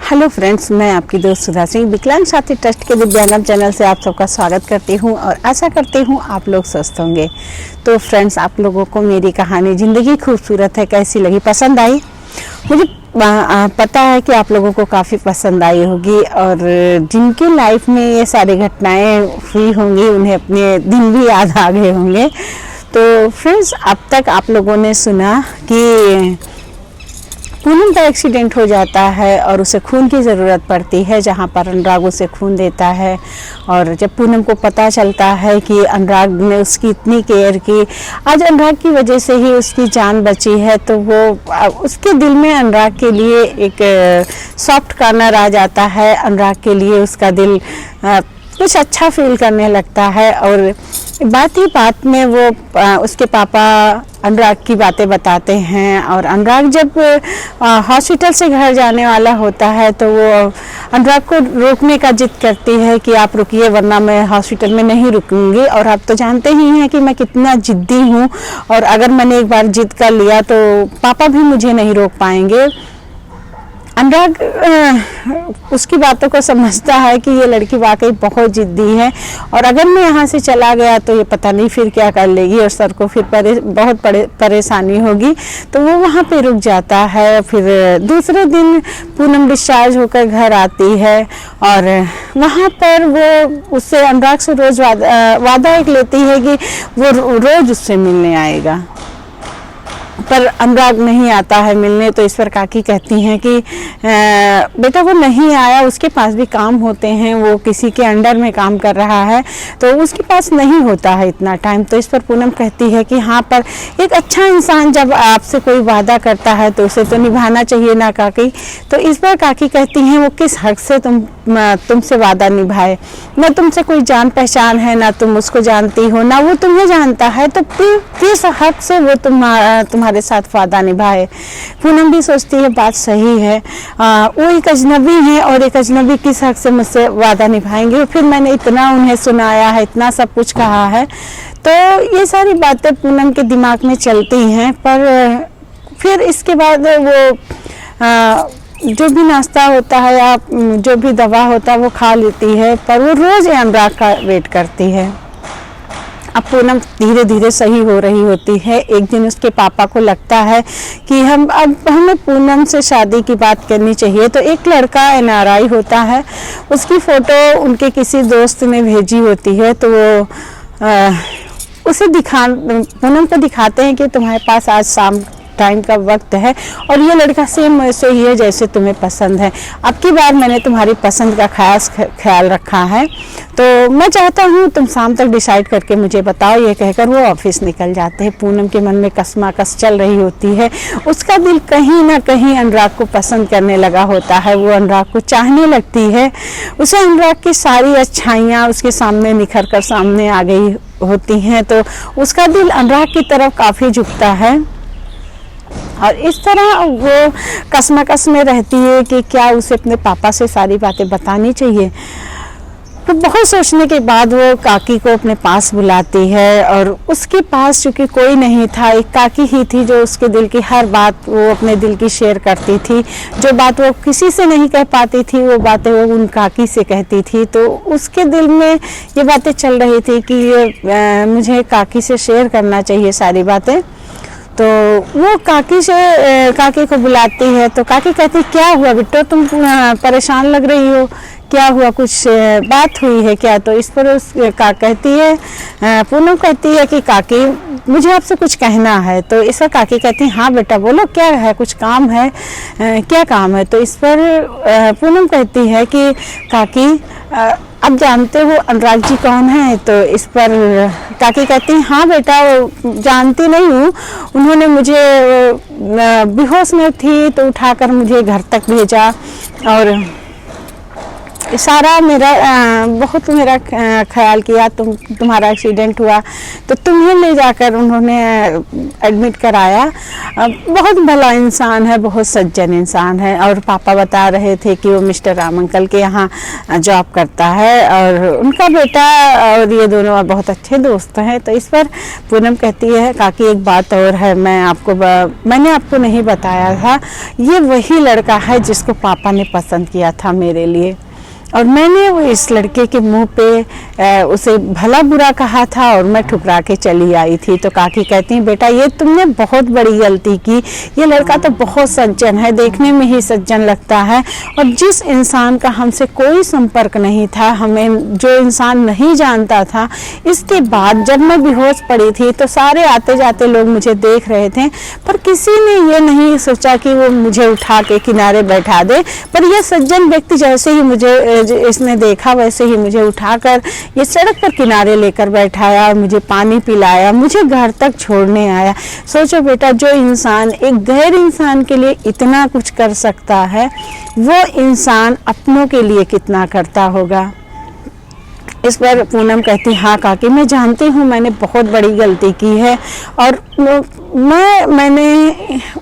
Hello friends, मैं आपकी दोस्त सुधा सिंह विकलांग साथी ट्रस्ट के दिव्यांगन चैनल से आप सबका स्वागत करती हूं और आशा करती हूं आप लोग स्वस्थ होंगे। तो फ्रेंड्स, आप लोगों को मेरी कहानी ज़िंदगी खूबसूरत है कैसी लगी, पसंद आई? मुझे पता है कि आप लोगों को काफ़ी पसंद आई होगी और जिनकी लाइफ में ये सारी घटनाएं हुई होंगी उन्हें अपने दिन भी याद आ गए होंगे। तो फ्रेंड्स, अब तक आप लोगों ने सुना कि पूनम का एक्सीडेंट हो जाता है और उसे खून की ज़रूरत पड़ती है, जहां पर अनुराग उसे खून देता है। और जब पूनम को पता चलता है कि अनुराग ने उसकी इतनी केयर की, आज अनुराग की वजह से ही उसकी जान बची है, तो वो उसके दिल में अनुराग के लिए एक सॉफ्ट कॉर्नर आ जाता है। अनुराग के लिए उसका दिल कुछ अच्छा फील करने लगता है और बात ही बात में वो उसके पापा अनुराग की बातें बताते हैं। और अनुराग जब हॉस्पिटल से घर जाने वाला होता है तो वो अनुराग को रोकने का जिद करती है कि आप रुकिए वरना मैं हॉस्पिटल में नहीं रुकूंगी। और आप तो जानते ही हैं कि मैं कितना जिद्दी हूँ और अगर मैंने एक बार जिद कर लिया तो पापा भी मुझे नहीं रोक पाएंगे। अनुराग उसकी बातों को समझता है कि ये लड़की वाकई बहुत जिद्दी है और अगर मैं यहाँ से चला गया तो ये पता नहीं फिर क्या कर लेगी और सर को फिर बहुत परेशानी होगी। तो वो वहाँ पे रुक जाता है। फिर दूसरे दिन पूनम डिस्चार्ज होकर घर आती है और वहाँ पर वो उससे अनुराग से रोज़ वादा एक लेती है कि वो रोज़ उससे मिलने आएगा, पर अनुराग नहीं आता है मिलने। तो इस पर काकी कहती हैं कि बेटा वो नहीं आया, उसके पास भी काम होते हैं, वो किसी के अंडर में काम कर रहा है तो उसके पास नहीं होता है इतना टाइम। तो इस पर पूनम कहती है कि हाँ, पर एक अच्छा इंसान जब आपसे कोई वादा करता है तो उसे तो निभाना चाहिए ना काकी। तो इस पर काकी कहती हैं वो किस हक से तुमसे वादा निभाए, न तुमसे कोई जान पहचान है, ना तुम उसको जानती हो, ना वो तुम्हें जानता है, तो किस हक से वो तुम्हारे साथ वादा निभाए। पूनम भी सोचती है बात सही है, वो एक अजनबी है और एक अजनबी किस हक से मुझसे वादा निभाएंगे, फिर मैंने इतना उन्हें सुनाया है, इतना सब कुछ कहा है। तो ये सारी बातें पूनम के दिमाग में चलती हैं। पर फिर इसके बाद वो जो भी नाश्ता होता है या जो भी दवा होता है वो खा लेती है, पर वो रोज़ अनुराग का वेट करती है। अब पूनम धीरे धीरे सही हो रही होती है। एक दिन उसके पापा को लगता है कि हमें पूनम से शादी की बात करनी चाहिए। तो एक लड़का NRI होता है, उसकी फ़ोटो उनके किसी दोस्त ने भेजी होती है, तो वो उसे पूनम को दिखाते हैं कि तुम्हारे पास आज शाम टाइम का वक्त है और ये लड़का सेम वैसे ही है जैसे तुम्हें पसंद है। अब की बार मैंने तुम्हारी पसंद का खास ख्याल रखा है, तो मैं चाहता हूँ तुम शाम तक डिसाइड करके मुझे बताओ। ये कहकर वो ऑफिस निकल जाते हैं। पूनम के मन में कसमाकस चल रही होती है। उसका दिल कहीं ना कहीं अनुराग को पसंद करने लगा होता है, वो अनुराग को चाहने लगती है। उसे अनुराग की सारी अच्छाइयाँ उसके सामने निखर कर सामने आ गई होती हैं, तो उसका दिल अनुराग की तरफ काफ़ी झुकता है और इस तरह वो कसमकस में रहती है कि क्या उसे अपने पापा से सारी बातें बतानी चाहिए। तो बहुत सोचने के बाद वो काकी को अपने पास बुलाती है और उसके पास चूँकि कोई नहीं था, एक काकी ही थी जो उसके दिल की हर बात वो अपने दिल की शेयर करती थी। जो बात वो किसी से नहीं कह पाती थी वो बातें वो उन काकी से कहती थी। तो उसके दिल में ये बातें चल रही थी कि मुझे काकी से शेयर करना चाहिए सारी बातें। तो वो काकी को बुलाती है। तो काकी कहती क्या हुआ बिट्टो, तुम परेशान लग रही हो, क्या हुआ, कुछ बात हुई है क्या? तो इस पर कहती है, पूनम कहती है कि काकी मुझे आपसे कुछ कहना है। तो इस पर काकी कहती है हाँ बेटा बोलो, क्या है, कुछ काम है, क्या काम है? तो इस पर पूनम कहती है कि काकी अब जानते हो अनुराग जी कौन है? तो इस पर काकी कहती हैं हाँ बेटा जानती नहीं हूँ, उन्होंने मुझे बेहोश में थी तो उठाकर मुझे घर तक भेजा और सारा मेरा बहुत मेरा ख्याल किया, तुम्हारा एक्सीडेंट हुआ तो तुम्हें ले जाकर उन्होंने एडमिट कराया। बहुत भला इंसान है, बहुत सज्जन इंसान है। और पापा बता रहे थे कि वो मिस्टर राम अंकल के यहाँ जॉब करता है और उनका बेटा और ये दोनों बहुत अच्छे दोस्त हैं। तो इस पर पूनम कहती है काकी एक बात और है, मैंने आपको नहीं बताया था, ये वही लड़का है जिसको पापा ने पसंद किया था मेरे लिए, और मैंने वो इस लड़के के मुंह पे उसे भला बुरा कहा था और मैं ठुकरा के चली आई थी। तो काकी कहती हैं बेटा ये तुमने बहुत बड़ी गलती की, ये लड़का तो बहुत सज्जन है, देखने में ही सज्जन लगता है। और जिस इंसान का हमसे कोई संपर्क नहीं था, हमें जो इंसान नहीं जानता था, इसके बाद जब मैं बेहोश पड़ी थी तो सारे आते जाते लोग मुझे देख रहे थे, पर किसी ने ये नहीं सोचा कि वो मुझे उठा के किनारे बैठा दे। पर यह सज्जन व्यक्ति जैसे ही मुझे इसने देखा वैसे ही मुझे उठाकर ये सड़क पर किनारे लेकर बैठाया और मुझे पानी पिलाया, मुझे घर तक छोड़ने आया। सोचो बेटा, जो इंसान एक गैर इंसान के लिए इतना कुछ कर सकता है, वो इंसान अपनों के लिए कितना करता होगा। इस पर पूनम कहती हाँ काकी मैं जानती हूँ मैंने बहुत बड़ी गलती की है, और मैंने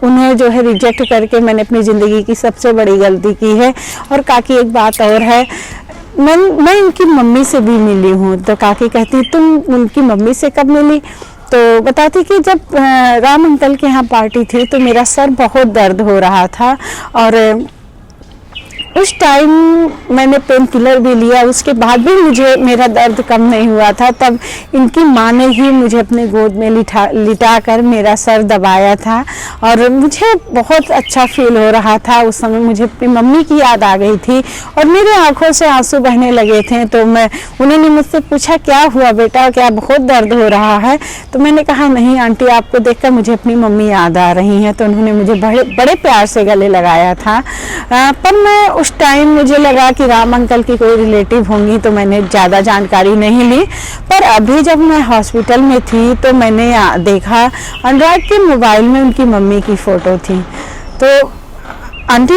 उन्हें जो है रिजेक्ट करके मैंने अपनी ज़िंदगी की सबसे बड़ी गलती की है। और काकी एक बात और है, मैं इनकी मम्मी से भी मिली हूँ। तो काकी कहती तुम उनकी मम्मी से कब मिली? तो बताती कि जब राम अंकल के यहाँ पार्टी थी तो मेरा सर बहुत दर्द हो रहा था, और उस टाइम मैंने पेन किलर भी लिया, उसके बाद भी मुझे मेरा दर्द कम नहीं हुआ था। तब इनकी माँ ने ही मुझे अपने गोद में लिटा कर मेरा सर दबाया था और मुझे बहुत अच्छा फील हो रहा था। उस समय मुझे अपनी मम्मी की याद आ गई थी और मेरे आंखों से आंसू बहने लगे थे। तो उन्होंने मुझसे पूछा क्या हुआ बेटा, क्या बहुत दर्द हो रहा है? तो मैंने कहा नहीं आंटी, आपको देखकर मुझे अपनी मम्मी याद आ रही हैं। तो उन्होंने मुझे बड़े प्यार से गले लगाया था। पर मैं उस टाइम मुझे लगा कि राम अंकल की कोई रिलेटिव होंगी, तो मैंने ज़्यादा जानकारी नहीं ली। पर अभी जब मैं हॉस्पिटल में थी तो मैंने देखा अनुराग के मोबाइल में उनकी मम्मी की फ़ोटो थी। तो आंटी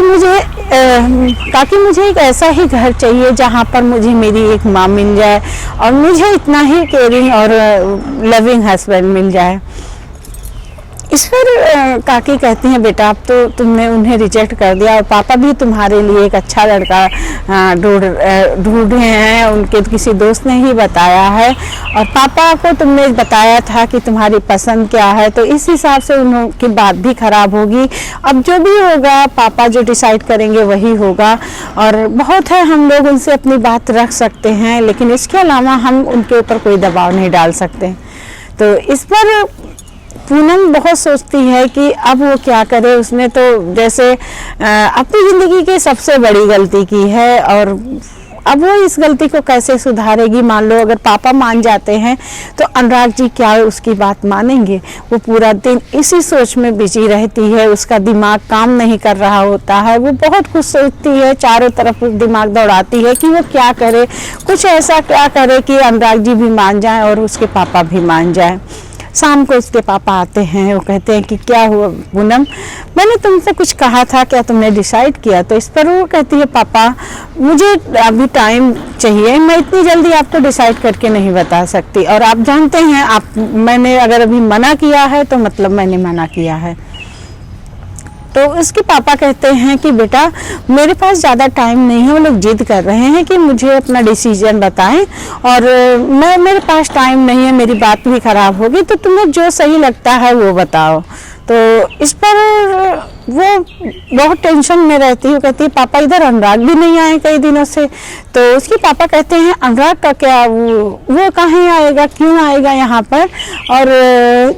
काकी मुझे एक ऐसा ही घर चाहिए जहाँ पर मुझे मेरी एक माँ मिल जाए और मुझे इतना ही केयरिंग और लविंग हस्बैंड मिल जाए। इस पर काकी कहती हैं बेटा अब तो तुमने उन्हें रिजेक्ट कर दिया और पापा भी तुम्हारे लिए एक अच्छा लड़का ढूंढे हैं, उनके किसी दोस्त ने ही बताया है और पापा को तुमने बताया था कि तुम्हारी पसंद क्या है, तो इस हिसाब से उनकी बात भी खराब होगी। अब जो भी होगा पापा जो डिसाइड करेंगे वही होगा, और बहुत है हम लोग उनसे अपनी बात रख सकते हैं, लेकिन इसके अलावा हम उनके ऊपर कोई दबाव नहीं डाल सकते। तो इस पर पूनम बहुत सोचती है कि अब वो क्या करे। उसने तो जैसे अपनी ज़िंदगी की सबसे बड़ी गलती की है और अब वो इस गलती को कैसे सुधारेगी। मान लो अगर पापा मान जाते हैं तो अनुराग जी क्या उसकी बात मानेंगे? वो पूरा दिन इसी सोच में बिजी रहती है, उसका दिमाग काम नहीं कर रहा होता है, वो बहुत कुछ सोचती है, चारों तरफ दिमाग दौड़ाती है कि वो क्या करे, कुछ ऐसा क्या करे कि अनुराग जी भी मान जाएं और उसके पापा भी मान जाएं। शाम को उसके पापा आते हैं, वो कहते हैं कि क्या हुआ पूनम, मैंने तुमसे कुछ कहा था, क्या तुमने डिसाइड किया? तो इस पर वो कहती है पापा मुझे अभी टाइम चाहिए, मैं इतनी जल्दी आपको डिसाइड करके नहीं बता सकती, और आप जानते हैं मैंने अगर अभी मना किया है तो मतलब मैंने मना किया है। तो उसके पापा कहते हैं कि बेटा मेरे पास ज़्यादा टाइम नहीं है, वो लोग जिद कर रहे हैं कि मुझे अपना डिसीजन बताएं और मेरे पास टाइम नहीं है, मेरी बात भी ख़राब होगी, तो तुम्हें जो सही लगता है वो बताओ। तो इस पर वो बहुत टेंशन में रहती है, कहती है पापा इधर अनुराग भी नहीं आए कई दिनों से। तो उसके पापा कहते हैं अनुराग का क्या, वो कहाँ आएगा, क्यों आएगा यहाँ पर, और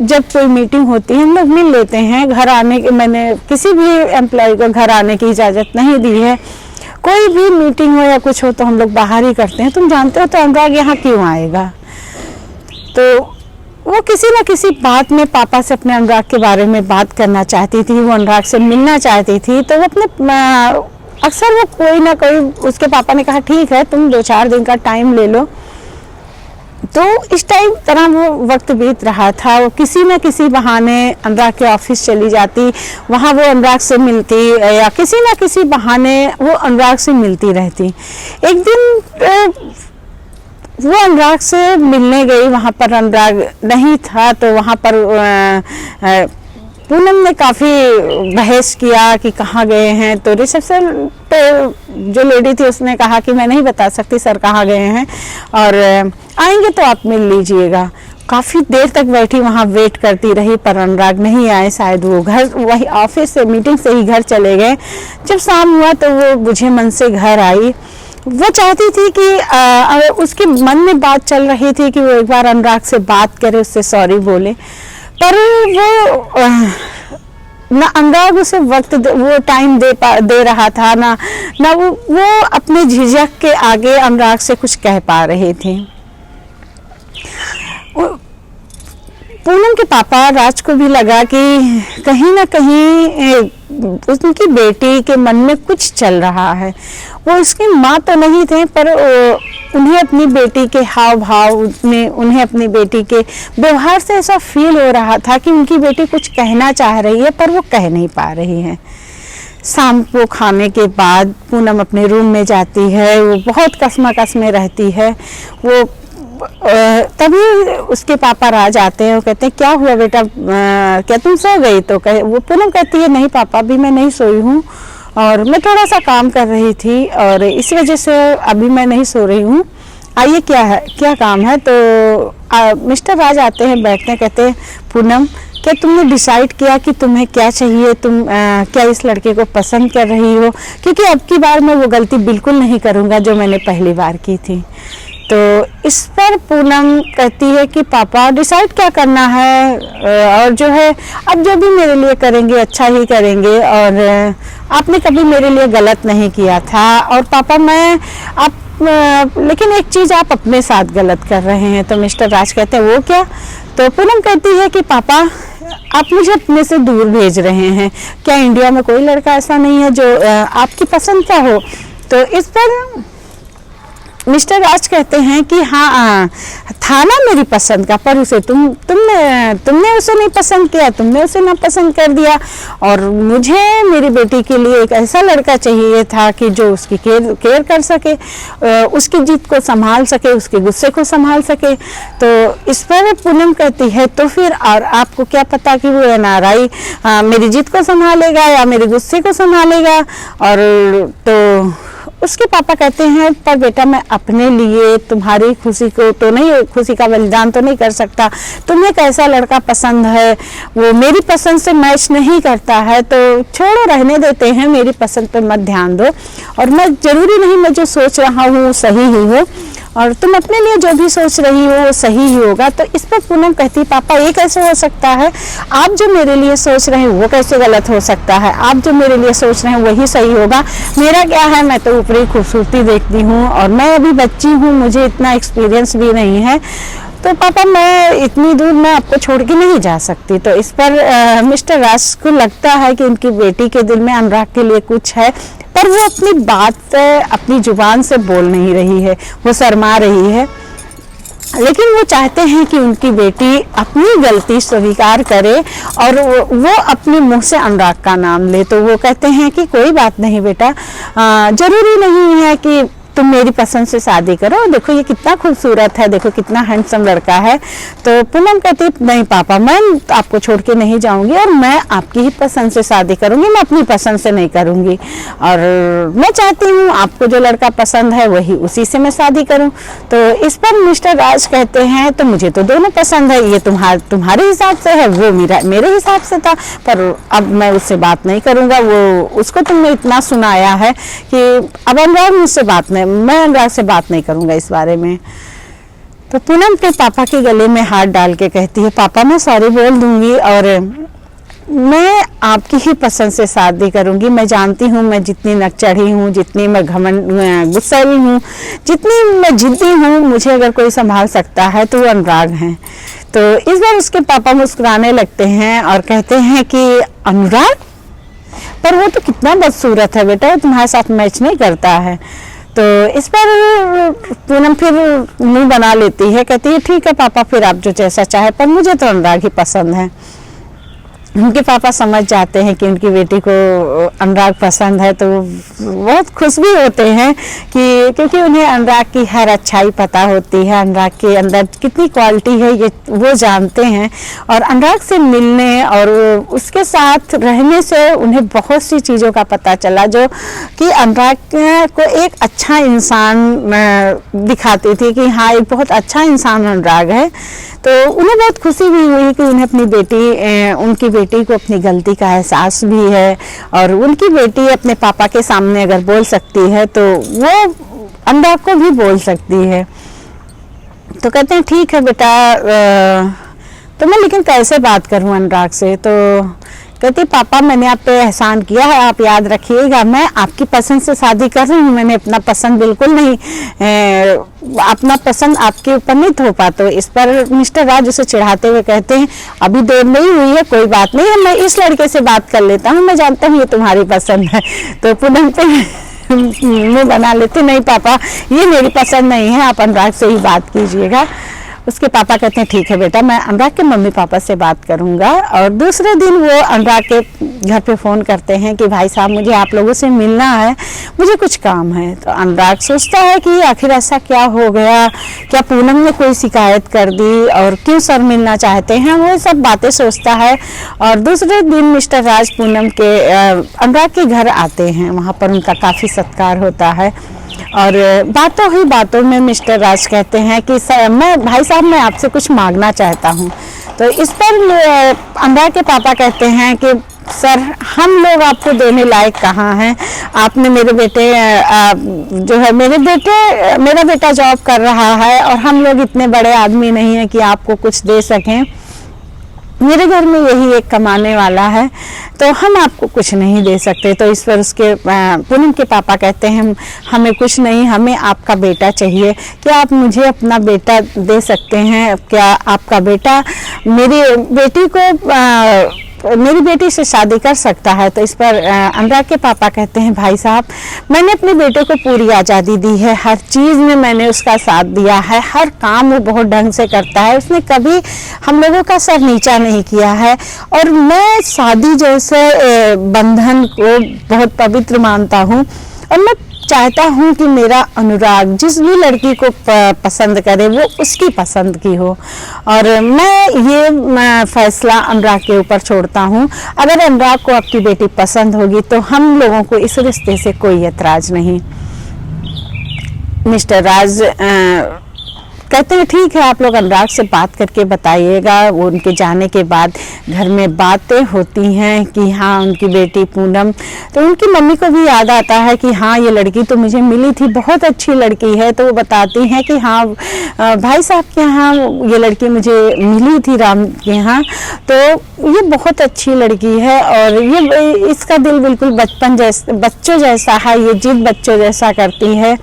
जब कोई मीटिंग होती है हम लोग मिल लेते हैं, घर आने की मैंने किसी भी एम्प्लॉय को घर आने की इजाज़त नहीं दी है, कोई भी मीटिंग हो या कुछ हो तो हम लोग बाहर ही करते हैं, तुम जानते हो, तो अनुराग यहाँ क्यों आएगा? तो वो किसी न किसी बात में पापा से अपने अनुराग के बारे में बात करना चाहती थी, वो अनुराग से मिलना चाहती थी। तो वो अपने अक्सर वो कोई ना कोई, उसके पापा ने कहा ठीक है तुम 2-4 दिन का टाइम ले लो। तो इस टाइम तरह वो वक्त बीत रहा था। वो किसी न किसी बहाने अनुराग के ऑफिस चली जाती, वहाँ वो अनुराग से मिलती, या किसी न किसी बहाने वो अनुराग से मिलती रहती। एक दिन वो अनुराग से मिलने गई, वहाँ पर अनुराग नहीं था, तो वहाँ पर पूनम ने काफ़ी बहस किया कि कहाँ गए हैं। तो रिसेप्शन पे जो लेडी थी उसने कहा कि मैं नहीं बता सकती सर कहाँ गए हैं, और आएंगे तो आप मिल लीजिएगा। काफ़ी देर तक बैठी वहाँ वेट करती रही, पर अनुराग नहीं आए। शायद वो घर, वही ऑफिस से, मीटिंग से ही घर चले गए। जब शाम हुआ तो वो बुझे मन से घर आई। वो चाहती थी कि उसके मन में बात चल रही थी कि वो एक बार अनुराग से बात करे, उससे सॉरी बोले, पर वो ना अनुराग उसे वक्त वो टाइम दे रहा था, ना वो अपने झिझक के आगे अनुराग से कुछ कह पा रहे थे। पूनम के पापा राज को भी लगा कि कहीं ना कहीं उनकी बेटी के मन में कुछ चल रहा है। वो उसकी माँ तो नहीं थे, पर उन्हें अपनी बेटी के हाव भाव में, उन्हें अपनी बेटी के व्यवहार से ऐसा फील हो रहा था कि उनकी बेटी कुछ कहना चाह रही है, पर वो कह नहीं पा रही है। शाम को खाने के बाद पूनम अपने रूम में जाती है। वो बहुत कसम में रहती है। वो तभी उसके पापा राज आते हैं। वो कहते हैं क्या हुआ बेटा, क्या तुम सो गई? तो वो पूनम कहती है नहीं पापा, अभी मैं नहीं सोई हूँ, और मैं थोड़ा सा काम कर रही थी और इस वजह से अभी मैं नहीं सो रही हूँ। आइए क्या है, क्या काम है? तो मिस्टर राज आते हैं, बैठते हैं, कहते हैं पूनम क्या तुमने डिसाइड किया कि तुम्हें क्या चाहिए? तुम क्या इस लड़के को पसंद कर रही हो? क्योंकि अब की बार मैं वो गलती बिल्कुल नहीं करूँगा जो मैंने पहली बार की थी। तो इस पर पूनम कहती है कि पापा डिसाइड क्या करना है, और जो है अब जो भी मेरे लिए करेंगे अच्छा ही करेंगे, और आपने कभी मेरे लिए गलत नहीं किया था। और पापा लेकिन एक चीज़ आप अपने साथ गलत कर रहे हैं। तो मिस्टर राज कहते हैं वो क्या? तो पूनम कहती है कि पापा आप मुझे अपने से दूर भेज रहे हैं। क्या इंडिया में कोई लड़का ऐसा नहीं है जो आपकी पसंद का हो? तो इस पर मिस्टर राज कहते हैं कि हाँ था ना मेरी पसंद का, पर उसे तुमने उसे नहीं पसंद किया, तुमने उसे ना पसंद कर दिया। और मुझे मेरी बेटी के लिए एक ऐसा लड़का चाहिए था कि जो उसकी केयर कर सके, उसकी जिद को संभाल सके, उसके गुस्से को संभाल सके। तो इस पर पूनम कहती है तो फिर और आपको क्या पता कि वो एनआरआई मेरी जिद को संभालेगा या मेरे गुस्से को संभालेगा? और तो उसके पापा कहते हैं पर बेटा मैं अपने लिए तुम्हारी खुशी को तो नहीं, खुशी का बलिदान तो नहीं कर सकता। तुम्हें कैसा लड़का पसंद है वो मेरी पसंद से मैच नहीं करता है, तो छोड़ो, रहने देते हैं, मेरी पसंद पे मत ध्यान दो। और मैं जरूरी नहीं मैं जो सोच रहा हूँ सही ही हो, और तुम अपने लिए जो भी सोच रही हो वो सही ही होगा। तो इस पर पूनम कहती पापा ये कैसे हो सकता है? आप जो मेरे लिए सोच रहे हैं वो कैसे गलत हो सकता है? आप जो मेरे लिए सोच रहे हैं वही सही होगा। मेरा क्या है, मैं तो ऊपरी खूबसूरती देखती हूँ और मैं अभी बच्ची हूँ, मुझे इतना एक्सपीरियंस भी नहीं है। तो पापा मैं इतनी दूर मैं आपको छोड़ के नहीं जा सकती। तो इस पर मिस्टर राज को लगता है कि उनकी बेटी के दिल में अनुराग के लिए कुछ है, पर वो अपनी बात अपनी जुबान से बोल नहीं रही है, वो शर्मा रही है। लेकिन वो चाहते हैं कि उनकी बेटी अपनी गलती स्वीकार करे और वो अपने मुंह से अनुराग का नाम ले। तो वो कहते हैं कि कोई बात नहीं बेटा, जरूरी नहीं है कि तुम मेरी पसंद से शादी करो, देखो ये कितना खूबसूरत है, देखो कितना हैंडसम लड़का है। तो पूनम कहती नहीं पापा मैं आपको छोड़ के नहीं जाऊंगी और मैं आपकी ही पसंद से शादी करूंगी, मैं अपनी पसंद से नहीं करूंगी। और मैं चाहती हूँ आपको जो लड़का पसंद है वही उसी से मैं शादी करूँ। तो इस पर मिस्टर राज कहते हैं तो मुझे तो दोनों पसंद है, ये तुम्हारे हिसाब से है, वो मेरे हिसाब से था, पर अब मैं उससे बात नहीं करूँगा। वो उसको तुमने इतना सुनाया है कि अब अनुराग मुझसे बात नहीं, मैं अनुराग से बात नहीं करूंगा इस बारे में। तो पूनम के पापा के गले में हाथ डाल के कहती है पापा मैं सॉरी बोल दूंगी और मैं आपकी ही पसंद से शादी करूंगी। मैं जानती हूँ मैं जितनी नकचढ़ी हूँ, जितनी मैं गुस्सैली हूँ, जितनी मैं जिद्दी हूँ, मुझे अगर कोई संभाल सकता है तो वो अनुराग हैं। तो इस बार उसके पापा मुस्कुराने लगते हैं और कहते हैं कि अनुराग, पर वो तो कितना बदसूरत है बेटा, वो तुम्हारे साथ मैच नहीं करता है। तो इस पर पूनम फिर मुंह बना लेती है, कहती है ठीक है पापा, फिर आप जो जैसा चाहे, पर मुझे तो अनुराग ही पसंद है। उनके पापा समझ जाते हैं कि उनकी बेटी को अनुराग पसंद है, तो बहुत खुश भी होते हैं कि क्योंकि उन्हें अनुराग की हर अच्छाई पता होती है, अनुराग के अंदर कितनी क्वालिटी है ये वो जानते हैं। और अनुराग से मिलने और उसके साथ रहने से उन्हें बहुत सी चीज़ों का पता चला, जो कि अनुराग को एक अच्छा इंसान दिखाती थी कि हाँ एक बहुत अच्छा इंसान अनुराग है। तो उन्हें बहुत खुशी भी हुई कि उन्हें अपनी उनकी बेटी को अपनी गलती का एहसास भी है, और उनकी बेटी अपने पापा के सामने अगर बोल सकती है तो वो अनुराग को भी बोल सकती है। तो कहते हैं ठीक है बेटा, तो मैं लेकिन कैसे बात करूं अनुराग से? तो कहती पापा मैंने आप पे एहसान किया है, आप याद रखिएगा, मैं आपकी पसंद से शादी कर रही हूँ, मैंने अपना पसंद बिल्कुल नहीं अपना पसंद आपके ऊपर नहीं थोपा। तो इस पर मिस्टर राज उसे चिढ़ाते हुए कहते हैं अभी देर नहीं हुई है, कोई बात नहीं है, मैं इस लड़के से बात कर लेता हूँ, मैं जानता हूँ ये तुम्हारी पसंद है। तो पूनम पे मुँह बना लेते नहीं पापा ये मेरी पसंद नहीं है, आप अनुराग से ही बात कीजिएगा। उसके पापा कहते हैं ठीक है बेटा, मैं अनुराग के मम्मी पापा से बात करूंगा। और दूसरे दिन वो अनुराग के घर पे फ़ोन करते हैं कि भाई साहब मुझे आप लोगों से मिलना है, मुझे कुछ काम है। तो अनुराग सोचता है कि आखिर ऐसा क्या हो गया, क्या पूनम ने कोई शिकायत कर दी और क्यों सर मिलना चाहते हैं, वो सब बातें सोचता है। और दूसरे दिन मिस्टर राज पूनम के अनुराग के घर आते हैं, वहाँ पर उनका काफ़ी सत्कार होता है। और बातों ही बातों में मिस्टर राज कहते हैं कि मैं भाई साहब मैं आपसे कुछ मांगना चाहता हूँ। तो इस पर अनुराग के पापा कहते हैं कि सर हम लोग आपको देने लायक कहाँ हैं, आपने मेरे बेटे जो है मेरा बेटा जॉब कर रहा है और हम लोग इतने बड़े आदमी नहीं हैं कि आपको कुछ दे सकें, मेरे घर में यही एक कमाने वाला है, तो हम आपको कुछ नहीं दे सकते। तो इस पर उसके पूनम के पापा कहते हैं हमें कुछ नहीं, हमें आपका बेटा चाहिए, क्या आप मुझे अपना बेटा दे सकते हैं? क्या आपका बेटा मेरी बेटी से शादी कर सकता है? तो इस पर अनुराग के पापा कहते हैं भाई साहब मैंने अपने बेटे को पूरी आज़ादी दी है, हर चीज़ में मैंने उसका साथ दिया है, हर काम वो बहुत ढंग से करता है, उसने कभी हम लोगों का सर नीचा नहीं किया है। और मैं शादी जैसे बंधन को बहुत पवित्र मानता हूँ, और मैं चाहता हूँ कि मेरा अनुराग जिस भी लड़की को पसंद करे वो उसकी पसंद की हो, और मैं ये फैसला अनुराग के ऊपर छोड़ता हूँ। अगर अनुराग को आपकी बेटी पसंद होगी तो हम लोगों को इस रिश्ते से कोई एतराज़ नहीं। मिस्टर राज कहते हैं ठीक है, आप लोग अनुराग से बात करके बताइएगा। वो उनके जाने के बाद घर में बातें होती हैं कि हाँ उनकी बेटी पूनम, तो उनकी मम्मी को भी याद आता है कि हाँ ये लड़की तो मुझे मिली थी, बहुत अच्छी लड़की है। तो वो बताती हैं कि हाँ भाई साहब के यहाँ ये लड़की मुझे मिली थी राम के यहाँ, तो ये बहुत अच्छी लड़की है और ये इसका दिल बिल्कुल बच्चों जैसा है, ये जिद बच्चों जैसा करती है।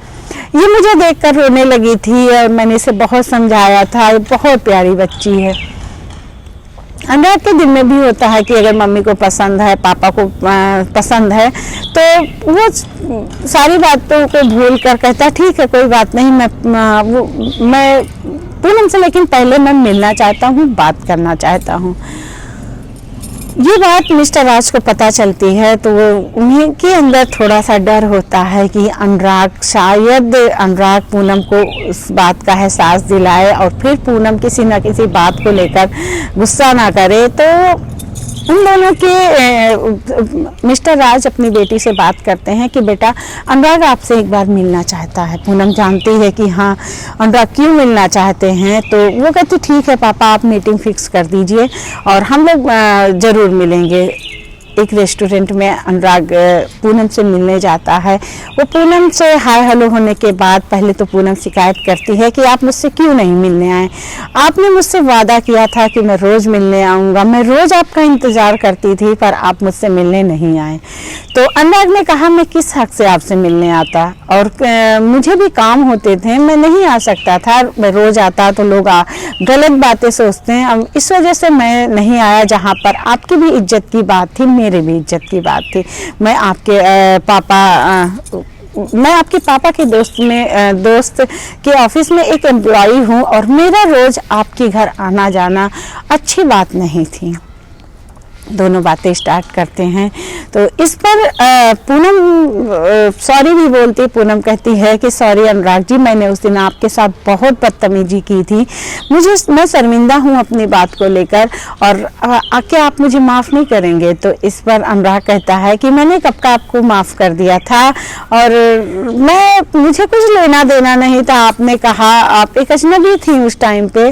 ये मुझे देखकर रोने लगी थी और मैंने इसे बहुत समझाया था, ये बहुत प्यारी बच्ची है। अनुराग के दिल में भी होता है कि अगर मम्मी को पसंद है, पापा को पसंद है, तो वो सारी बातों को भूल कर कहता है ठीक है कोई बात नहीं, मैं पूनम से लेकिन पहले मैं मिलना चाहता हूँ, बात करना चाहता हूँ। ये बात मिस्टर राज को पता चलती है तो वो उन्हीं के अंदर थोड़ा सा डर होता है कि शायद अनुराग पूनम को उस बात का एहसास दिलाए और फिर पूनम किसी न किसी बात को लेकर गुस्सा ना करे। तो उन दोनों के मिस्टर राज अपनी बेटी से बात करते हैं कि बेटा अनुराग आपसे एक बार मिलना चाहता है। पूनम जानती है कि हाँ अनुराग क्यों मिलना चाहते हैं, तो वो कहती ठीक है पापा आप मीटिंग फिक्स कर दीजिए और हम लोग ज़रूर मिलेंगे। एक रेस्टोरेंट में अनुराग पूनम से मिलने जाता है। वो पूनम से हाय हेलो होने के बाद पहले तो पूनम शिकायत करती है कि आप मुझसे क्यों नहीं मिलने आए, आपने मुझसे वादा किया था कि मैं रोज़ मिलने आऊँगा, मैं रोज़ आपका इंतज़ार करती थी पर आप मुझसे मिलने नहीं आए। तो अनुराग ने कहा मैं किस हक से आपसे मिलने आता, और मुझे भी काम होते थे, मैं नहीं आ सकता था, मैं रोज़ आता तो लोग गलत बातें सोचते हैं, अब इस वजह से मैं नहीं आया। जहाँ पर आपकी भी इज्जत की बात थी, मेरे भी इज्जत की बात थी, मैं आपके पापा मैं आपके पापा के दोस्त के ऑफिस में एक एम्प्लॉई हूँ और मेरा रोज आपके घर आना जाना अच्छी बात नहीं थी। दोनों बातें स्टार्ट करते हैं तो इस पर पूनम सॉरी भी बोलती। पूनम कहती है कि सॉरी अनुराग जी, मैंने उस दिन आपके साथ बहुत बदतमीजी की थी, मैं शर्मिंदा हूँ अपनी बात को लेकर, और क्या आप मुझे माफ़ नहीं करेंगे? तो इस पर अनुराग कहता है कि मैंने कब का आपको माफ़ कर दिया था और मुझे कुछ लेना देना नहीं था। आपने कहा, आप एक अजनबी थी उस टाइम पे,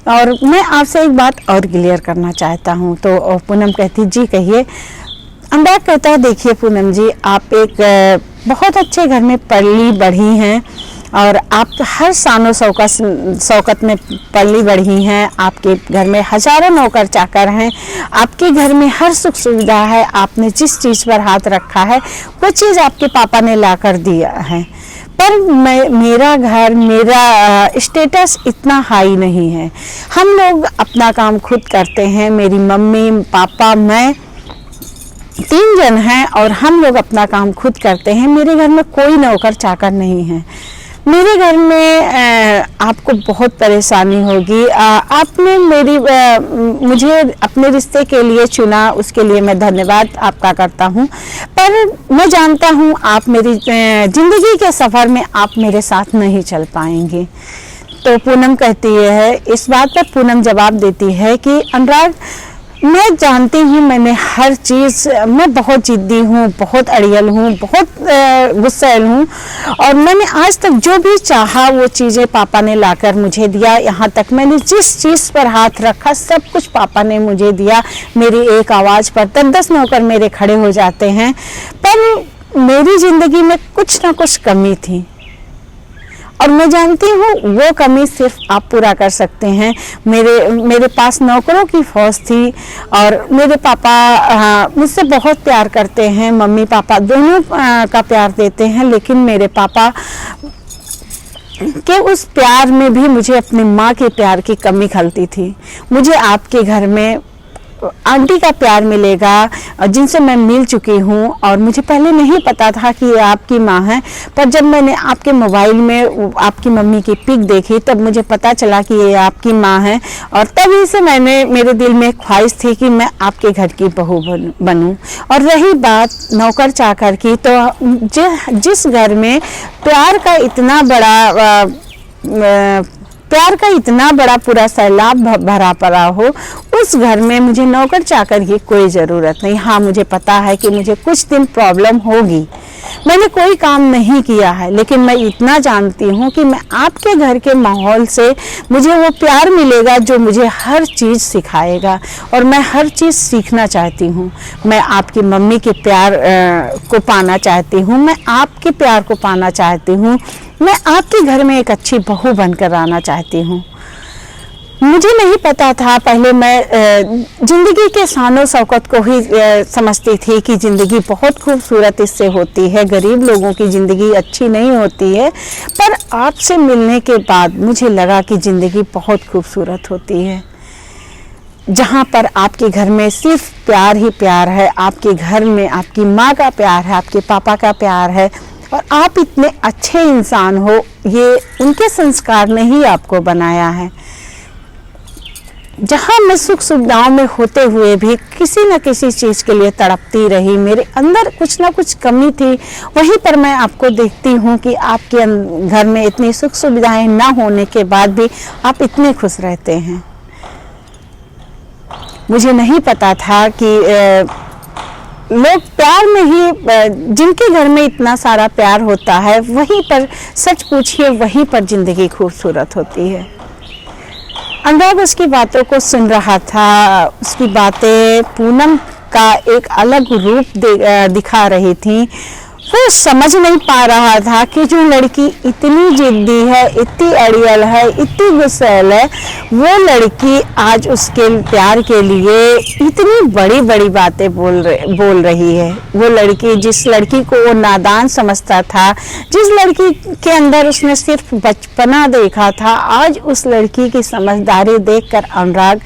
और मैं आपसे एक बात और क्लियर करना चाहता हूँ। तो पूनम कहती जी कहिए। अनुराग कहता है देखिए पूनम जी, आप एक बहुत अच्छे घर में पली बढ़ी हैं और आप हर शानो शौकत में पली बढ़ी हैं। आपके घर में हजारों नौकर चाकर हैं, आपके घर में हर सुख सुविधा है। आपने जिस चीज़ पर हाथ रखा है वो चीज़ आपके पापा ने ला कर दिया है, पर मेरा घर, मेरा स्टेटस इतना हाई नहीं है। हम लोग अपना काम खुद करते हैं, मेरी मम्मी पापा मैं 3 जन हैं और हम लोग अपना काम खुद करते हैं। मेरे घर में कोई नौकर चाकर नहीं है। मेरे घर में आपको बहुत परेशानी होगी। आपने मुझे अपने रिश्ते के लिए चुना, उसके लिए मैं धन्यवाद आपका करता हूँ, पर मैं जानता हूँ आप मेरी ज़िंदगी के सफ़र में आप मेरे साथ नहीं चल पाएंगे। तो पूनम कहती है, इस बात पर पूनम जवाब देती है कि अनुराग मैं जानती हूँ, मैंने हर चीज़, मैं बहुत जिद्दी हूँ, बहुत अड़ियल हूँ, बहुत गुस्सैल हूँ, और मैंने आज तक जो भी चाहा वो चीज़ें पापा ने लाकर मुझे दिया। यहाँ तक मैंने जिस चीज़ पर हाथ रखा सब कुछ पापा ने मुझे दिया। मेरी एक आवाज़ पर 10-10 नौकर मेरे खड़े हो जाते हैं, पर मेरी ज़िंदगी में कुछ ना कुछ कमी थी और मैं जानती हूँ वो कमी सिर्फ आप पूरा कर सकते हैं। मेरे पास नौकरों की फौज थी और मेरे पापा मुझसे बहुत प्यार करते हैं, मम्मी पापा दोनों का प्यार देते हैं, लेकिन मेरे पापा के उस प्यार में भी मुझे अपनी माँ के प्यार की कमी खलती थी। मुझे आपके घर में आंटी का प्यार मिलेगा जिनसे मैं मिल चुकी हूँ, और मुझे पहले नहीं पता था कि ये आपकी माँ है, पर जब मैंने आपके मोबाइल में आपकी मम्मी की पिक देखी तब मुझे पता चला कि ये आपकी माँ है, और तभी से मेरे दिल में एक ख्वाहिश थी कि मैं आपके घर की बहू बनूं। और रही बात नौकर चाकर की, तो जिस घर में प्यार का इतना बड़ा पूरा सैलाब भरा पड़ा हो, उस घर में मुझे नौकर चाकर की कोई ज़रूरत नहीं। हाँ, मुझे पता है कि मुझे कुछ दिन प्रॉब्लम होगी, मैंने कोई काम नहीं किया है, लेकिन मैं इतना जानती हूँ कि मैं आपके घर के माहौल से मुझे वो प्यार मिलेगा जो मुझे हर चीज़ सिखाएगा, और मैं हर चीज़ सीखना चाहती हूँ। मैं आपकी मम्मी के प्यार को पाना चाहती हूँ, मैं आपके प्यार को पाना चाहती हूँ, मैं आपके घर में एक अच्छी बहू बनकर आना चाहती हूँ। मुझे नहीं पता था, पहले मैं ज़िंदगी के शानो शौकत को ही समझती थी कि ज़िंदगी बहुत खूबसूरत इससे होती है, गरीब लोगों की ज़िंदगी अच्छी नहीं होती है, पर आपसे मिलने के बाद मुझे लगा कि ज़िंदगी बहुत खूबसूरत होती है, जहाँ पर आपके घर में सिर्फ प्यार ही प्यार है। आपके घर में आपकी माँ का प्यार है, आपके पापा का प्यार है, और आप इतने अच्छे इंसान हो, ये उनके संस्कार ने ही आपको बनाया है। जहाँ मैं सुख सुविधाओं में होते हुए भी किसी न किसी चीज़ के लिए तड़पती रही, मेरे अंदर कुछ ना कुछ कमी थी, वहीं पर मैं आपको देखती हूँ कि आपके घर में इतनी सुख सुविधाएं ना होने के बाद भी आप इतने खुश रहते हैं। मुझे नहीं पता था कि लोग प्यार में ही, जिनके घर में इतना सारा प्यार होता है, वहीं पर सच पूछिए वहीं पर ज़िंदगी खूबसूरत होती है। अनुराग उसकी बातों को सुन रहा था, उसकी बातें पूनम का एक अलग रूप दिखा रही थी। वो समझ नहीं पा रहा था कि जो लड़की इतनी जिद्दी है, इतनी अड़ियल है, इतनी गुस्सैल है, वो लड़की आज उसके प्यार के लिए इतनी बड़ी बड़ी बातें बोल रही है। वो लड़की, जिस लड़की को वो नादान समझता था, जिस लड़की के अंदर उसने सिर्फ बचपना देखा था, आज उस लड़की की समझदारी देखकर अनुराग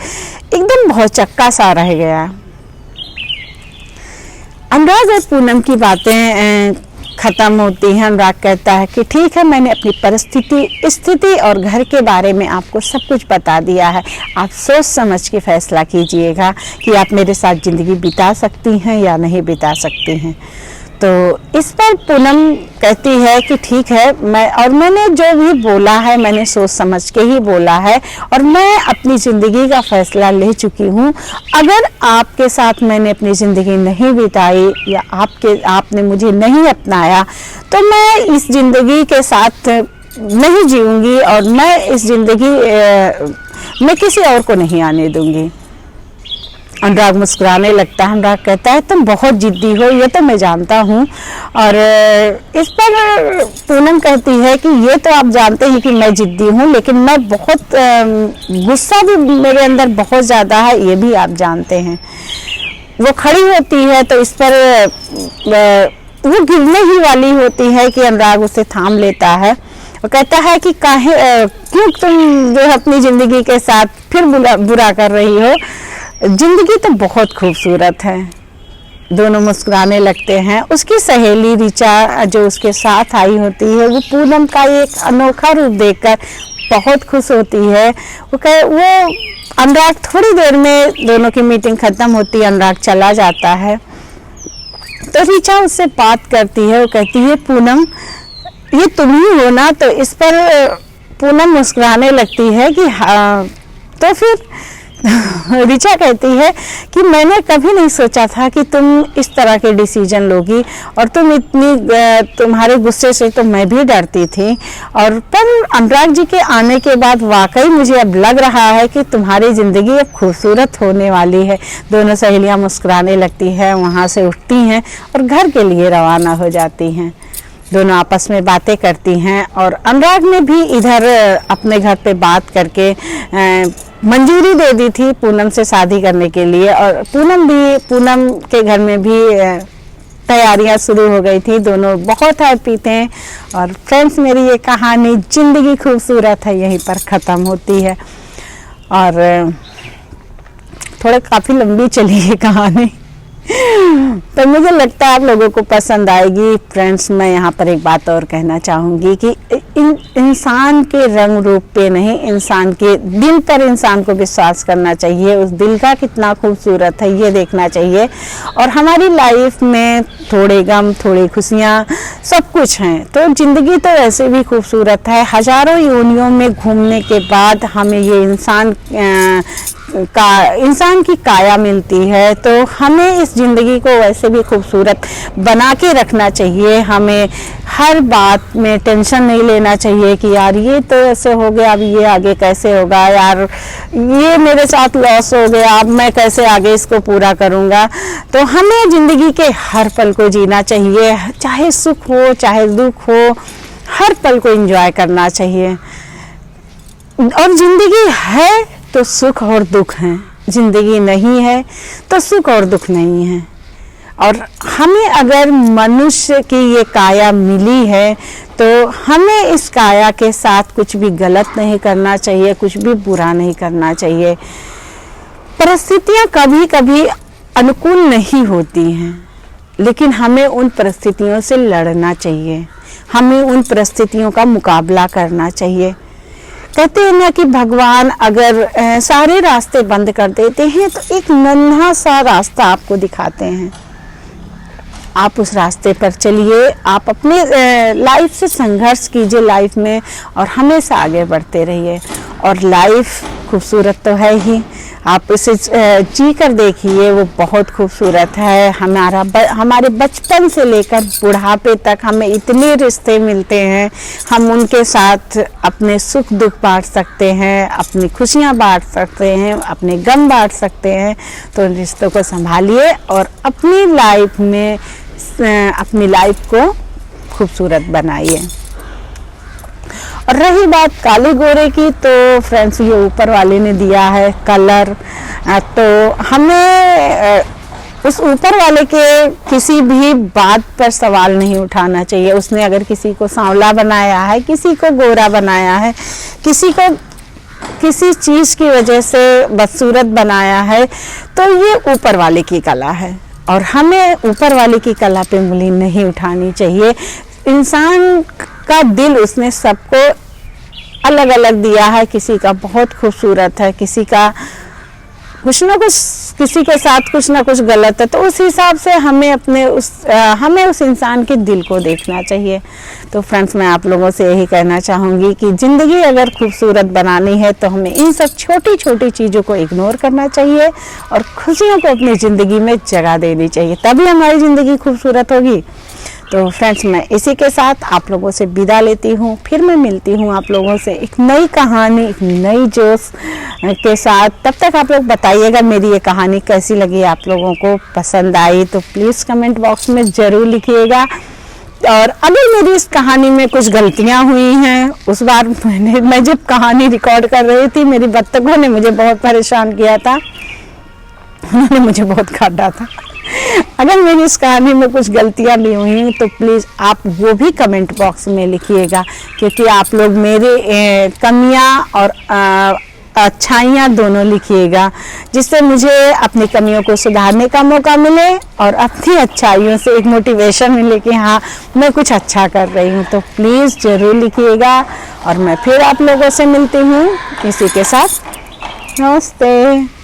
एकदम भौचक्का सा रह गया। अनुराग और पूनम की बातें ख़त्म होती है। अनुराग कहता है कि ठीक है, मैंने अपनी परिस्थिति, स्थिति और घर के बारे में आपको सब कुछ बता दिया है, आप सोच समझ के फैसला कीजिएगा कि आप मेरे साथ ज़िंदगी बिता सकती हैं या नहीं बिता सकती हैं। तो इस पर पूनम कहती है कि ठीक है, मैंने जो भी बोला है मैंने सोच समझ के ही बोला है और मैं अपनी ज़िंदगी का फैसला ले चुकी हूँ। अगर आपके साथ मैंने अपनी ज़िंदगी नहीं बिताई या आपने मुझे नहीं अपनाया तो मैं इस ज़िंदगी के साथ नहीं जीऊँगी और मैं इस ज़िंदगी में किसी और को नहीं आने दूँगी। अनुराग मुस्कुराने लगता है। अनुराग कहता है तुम बहुत जिद्दी हो, ये तो मैं जानता हूँ। और इस पर पूनम कहती है कि ये तो आप जानते हैं कि मैं जिद्दी हूँ, लेकिन मैं बहुत गुस्सा भी मेरे अंदर बहुत ज़्यादा है, ये भी आप जानते हैं। वो खड़ी होती है तो इस पर वो गिरने ही वाली होती है कि अनुराग उसे थाम लेता है। वो कहता है कि क्यों तुम जो अपनी ज़िंदगी के साथ फिर बुरा कर रही हो, जिंदगी तो बहुत खूबसूरत है। दोनों मुस्कुराने लगते हैं। उसकी सहेली ऋचा जो उसके साथ आई होती है वो पूनम का एक अनोखा रूप देखकर बहुत खुश होती है। वो अनुराग थोड़ी देर में दोनों की मीटिंग खत्म होती है, अनुराग चला जाता है तो ऋचा उससे बात करती है। वो कहती है पूनम ये तुम ही हो ना? तो इस पर पूनम मुस्कुराने लगती है कि हाँ। तो फिर ऋचा कहती है कि मैंने कभी नहीं सोचा था कि तुम इस तरह के डिसीजन लोगी और तुम्हारे गुस्से से तो मैं भी डरती थी, और पर अनुराग जी के आने के बाद वाकई मुझे अब लग रहा है कि तुम्हारी ज़िंदगी अब खूबसूरत होने वाली है। दोनों सहेलियां मुस्कुराने लगती हैं, वहाँ से उठती हैं और घर के लिए रवाना हो जाती हैं। दोनों आपस में बातें करती हैं और अनुराग ने भी इधर अपने घर पे बात करके मंजूरी दे दी थी पूनम से शादी करने के लिए, और पूनम के घर में भी तैयारियां शुरू हो गई थी। दोनों बहुत हैप्पी थे। और फ्रेंड्स, मेरी ये कहानी जिंदगी खूबसूरत है यहीं पर ख़त्म होती है और थोड़ा काफ़ी लंबी चली है कहानी तो मुझे लगता है आप लोगों को पसंद आएगी। फ्रेंड्स, मैं यहाँ पर एक बात और कहना चाहूँगी कि इंसान के रंग रूप पे नहीं, इंसान के दिल पर इंसान को विश्वास करना चाहिए। उस दिल का कितना खूबसूरत है ये देखना चाहिए। और हमारी लाइफ में थोड़े गम, थोड़ी खुशियाँ, सब कुछ हैं, तो ज़िंदगी तो ऐसे भी खूबसूरत है। हज़ारों योनियों में घूमने के बाद हमें ये इंसान की काया मिलती है, तो हमें इस ज़िंदगी को वैसे भी खूबसूरत बना के रखना चाहिए। हमें हर बात में टेंशन नहीं लेना चाहिए कि यार ये तो ऐसे हो गया, अब ये आगे कैसे होगा, यार ये मेरे साथ लॉस हो गया, अब मैं कैसे आगे इसको पूरा करूँगा। तो हमें ज़िंदगी के हर पल को जीना चाहिए, चाहे सुख हो चाहे दुख हो, हर पल को एंजॉय करना चाहिए। और ज़िंदगी है तो सुख और दुख हैं, ज़िंदगी नहीं है तो सुख और दुख नहीं है। और हमें अगर मनुष्य की ये काया मिली है तो हमें इस काया के साथ कुछ भी गलत नहीं करना चाहिए, कुछ भी बुरा नहीं करना चाहिए। परिस्थितियाँ कभी कभी अनुकूल नहीं होती हैं, लेकिन हमें उन परिस्थितियों से लड़ना चाहिए, हमें उन परिस्थितियों का मुकाबला करना चाहिए। कहते हैं ना कि भगवान अगर सारे रास्ते बंद कर देते हैं तो एक नन्हा सा रास्ता आपको दिखाते हैं, आप उस रास्ते पर चलिए, आप अपने लाइफ से संघर्ष कीजिए लाइफ में और हमेशा आगे बढ़ते रहिए। और लाइफ खूबसूरत तो है ही, आप इसे जी कर देखिए, वो बहुत खूबसूरत है। हमारे बचपन से लेकर बुढ़ापे तक हमें इतने रिश्ते मिलते हैं, हम उनके साथ अपने सुख दुख बांट सकते हैं, अपनी खुशियाँ बांट सकते हैं, अपने गम बांट सकते हैं। तो उन रिश्तों को संभालिए और अपनी लाइफ को खूबसूरत बनाइए। और रही बात काले गोरे की, तो फ्रेंड्स ये ऊपर वाले ने दिया है कलर, तो हमें उस ऊपर वाले के किसी भी बात पर सवाल नहीं उठाना चाहिए। उसने अगर किसी को सांवला बनाया है, किसी को गोरा बनाया है, किसी को किसी चीज़ की वजह से बदसूरत बनाया है, तो ये ऊपर वाले की कला है और हमें ऊपर वाले की कला पे उंगली नहीं उठानी चाहिए। इंसान का दिल उसने सबको अलग अलग दिया है, किसी का बहुत खूबसूरत है, किसी का कुछ ना कुछ, किसी के साथ कुछ ना कुछ गलत है, तो उस हिसाब से हमें हमें उस इंसान के दिल को देखना चाहिए। तो फ्रेंड्स, मैं आप लोगों से यही कहना चाहूँगी कि ज़िंदगी अगर खूबसूरत बनानी है तो हमें इन सब छोटी छोटी चीज़ों को इग्नोर करना चाहिए और खुशियों को अपनी ज़िंदगी में जगह देनी चाहिए, तभी हमारी ज़िंदगी खूबसूरत होगी। तो फ्रेंड्स, मैं इसी के साथ आप लोगों से विदा लेती हूँ। फिर मैं मिलती हूँ आप लोगों से एक नई कहानी, एक नई जोश के साथ। तब तक आप लोग बताइएगा मेरी ये कहानी कैसी लगी, आप लोगों को पसंद आई तो प्लीज़ कमेंट बॉक्स में ज़रूर लिखिएगा। और अगर मेरी इस कहानी में कुछ गलतियाँ हुई हैं, उस बार मैं जब कहानी रिकॉर्ड कर रही थी, मेरी बत्तखों ने मुझे बहुत परेशान किया था, उन्होंने मुझे बहुत काटा था। अगर मेरी इस कहानी में कुछ गलतियां भी हुई तो प्लीज़ आप वो भी कमेंट बॉक्स में लिखिएगा, क्योंकि आप लोग मेरे कमियां और अच्छाइयाँ दोनों लिखिएगा, जिससे मुझे अपनी कमियों को सुधारने का मौका मिले और अपनी अच्छाइयों से एक मोटिवेशन मिले कि हाँ, मैं कुछ अच्छा कर रही हूँ। तो प्लीज़ ज़रूर लिखिएगा और मैं फिर आप लोगों से मिलती हूँ इसी के साथ। नमस्ते।